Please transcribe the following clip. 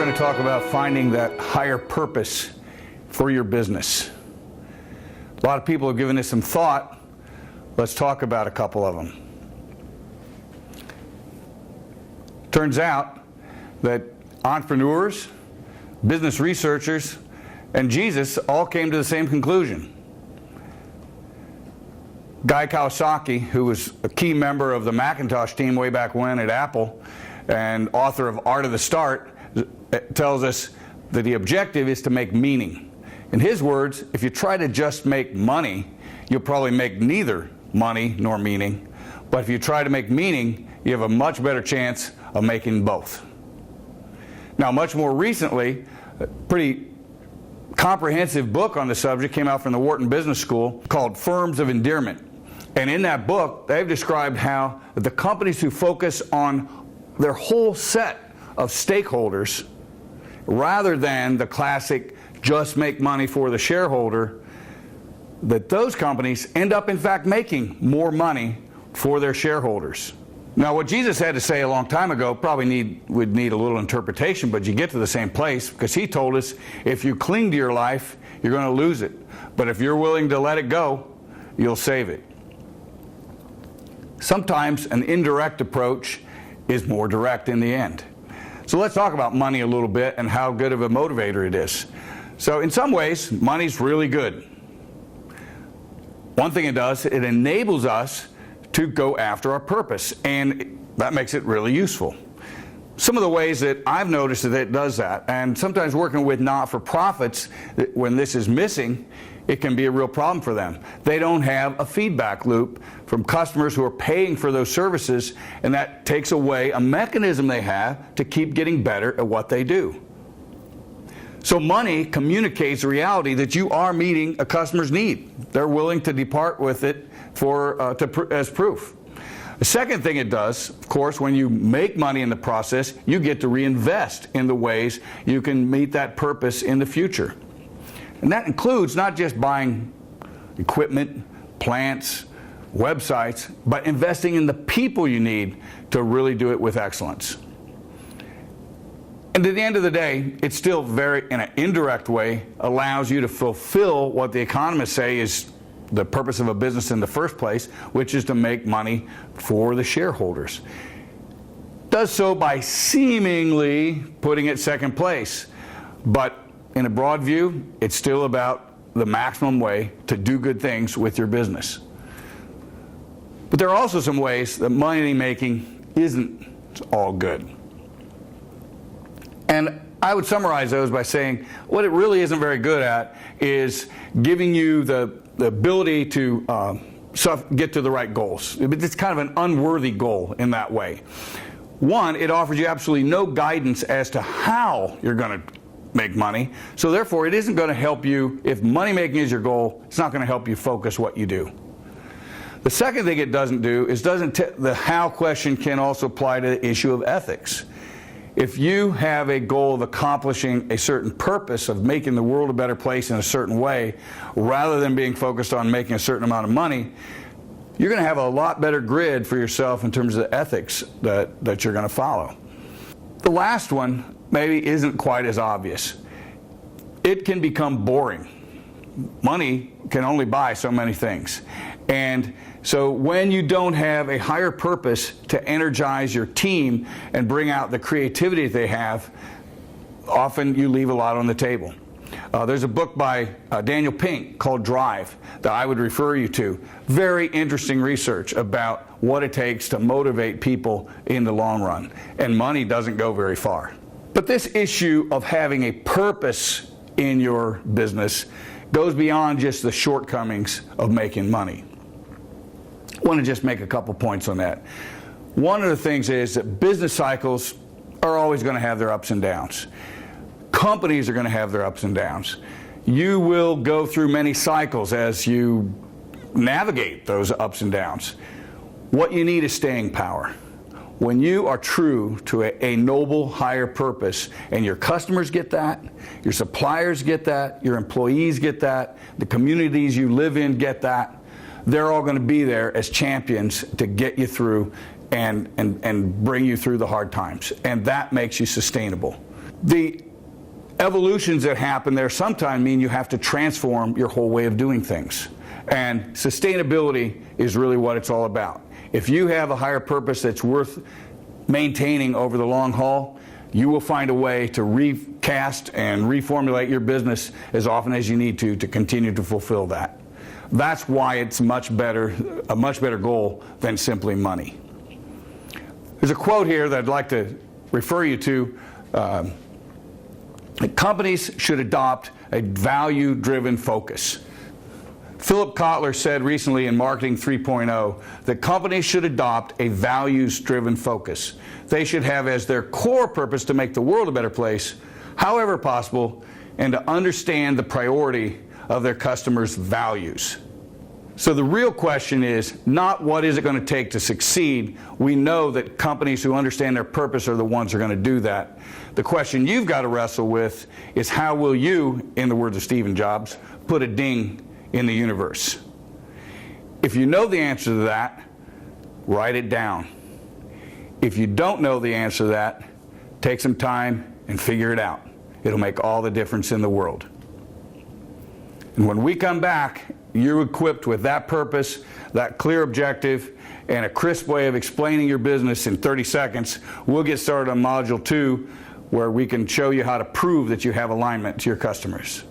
going to talk about finding that higher purpose for your business. A lot of people have given this some thought. Let's talk about a couple of them. Turns out that entrepreneurs, business researchers, and Jesus all came to the same conclusion. Guy Kawasaki, who was a key member of the Macintosh team way back when at Apple and author of Art of the Start, tells us that the objective is to make meaning. In his words, if you try to just make money, you'll probably make neither money nor meaning. But if you try to make meaning, you have a much better chance of making both. Now, much more recently, a pretty comprehensive book on the subject came out from the Wharton Business School called Firms of Endearment. And in that book, they've described how the companies who focus on their whole set of stakeholders, rather than the classic just make money for the shareholder, that those companies end up in fact making more money for their shareholders. Now, what Jesus had to say a long time ago probably would need a little interpretation, but you get to the same place, because he told us if you cling to your life, you're going to lose it. But if you're willing to let it go, you'll save it. Sometimes an indirect approach is more direct in the end. So let's talk about money a little bit and how good of a motivator it is. So in some ways, money's really good. One thing it does, it enables us to go after our purpose, and that makes it really useful. Some of the ways that I've noticed that it does that, and sometimes working with not-for-profits, when this is missing, it can be a real problem for them. They don't have a feedback loop from customers who are paying for those services, and that takes away a mechanism they have to keep getting better at what they do. So money communicates the reality that you are meeting a customer's need. They're willing to depart with it as proof. The second thing it does, of course, when you make money in the process, you get to reinvest in the ways you can meet that purpose in the future. And that includes not just buying equipment, plants, websites, but investing in the people you need to really do it with excellence. And at the end of the day, it still very, in an indirect way, allows you to fulfill what the economists say is the purpose of a business in the first place, which is to make money for the shareholders. Does so by seemingly putting it second place. But in a broad view, it's still about the maximum way to do good things with your business. But there are also some ways that money making isn't all good. And I would summarize those by saying what it really isn't very good at is giving you the ability to get to the right goals. It's kind of an unworthy goal in that way. One, it offers you absolutely no guidance as to how you're going to make money, so therefore it isn't going to help you. If money making is your goal, it's not going to help you focus what you do. The second thing it doesn't do is the how question can also apply to the issue of ethics. If you have a goal of accomplishing a certain purpose of making the world a better place in a certain way, rather than being focused on making a certain amount of money, you're going to have a lot better grid for yourself in terms of the ethics that you're going to follow. The last one maybe isn't quite as obvious. It can become boring. Money can only buy so many things. And so when you don't have a higher purpose to energize your team and bring out the creativity they have, often you leave a lot on the table. There's a book by Daniel Pink called Drive that I would refer you to. Very interesting research about what it takes to motivate people in the long run. And money doesn't go very far. But this issue of having a purpose in your business goes beyond just the shortcomings of making money. I want to just make a couple points on that. One of the things is that business cycles are always going to have their ups and downs. Companies are going to have their ups and downs. You will go through many cycles as you navigate those ups and downs. What you need is staying power. When you are true to a noble higher purpose, and your customers get that, your suppliers get that, your employees get that, the communities you live in get that, they're all going to be there as champions to get you through and bring you through the hard times. And that makes you sustainable. The evolutions that happen there sometimes mean you have to transform your whole way of doing things. And sustainability is really what it's all about. If you have a higher purpose that's worth maintaining over the long haul, you will find a way to recast and reformulate your business as often as you need to continue to fulfill that. That's why it's a much better goal than simply money. There's a quote here that I'd like to refer you to. Companies should adopt a value-driven focus. Philip Kotler said recently in Marketing 3.0 that companies should adopt a values-driven focus. They should have as their core purpose to make the world a better place, however possible, and to understand the priority of their customers' values. So the real question is not what is it going to take to succeed. We know that companies who understand their purpose are the ones who are going to do that. The question you've got to wrestle with is how will you, in the words of Stephen Jobs, put a ding in the universe? If you know the answer to that, write it down. If you don't know the answer to that, take some time and figure it out. It'll make all the difference in the world. And when we come back, you're equipped with that purpose, that clear objective, and a crisp way of explaining your business in 30 seconds. We'll get started on Module 2, where we can show you how to prove that you have alignment to your customers.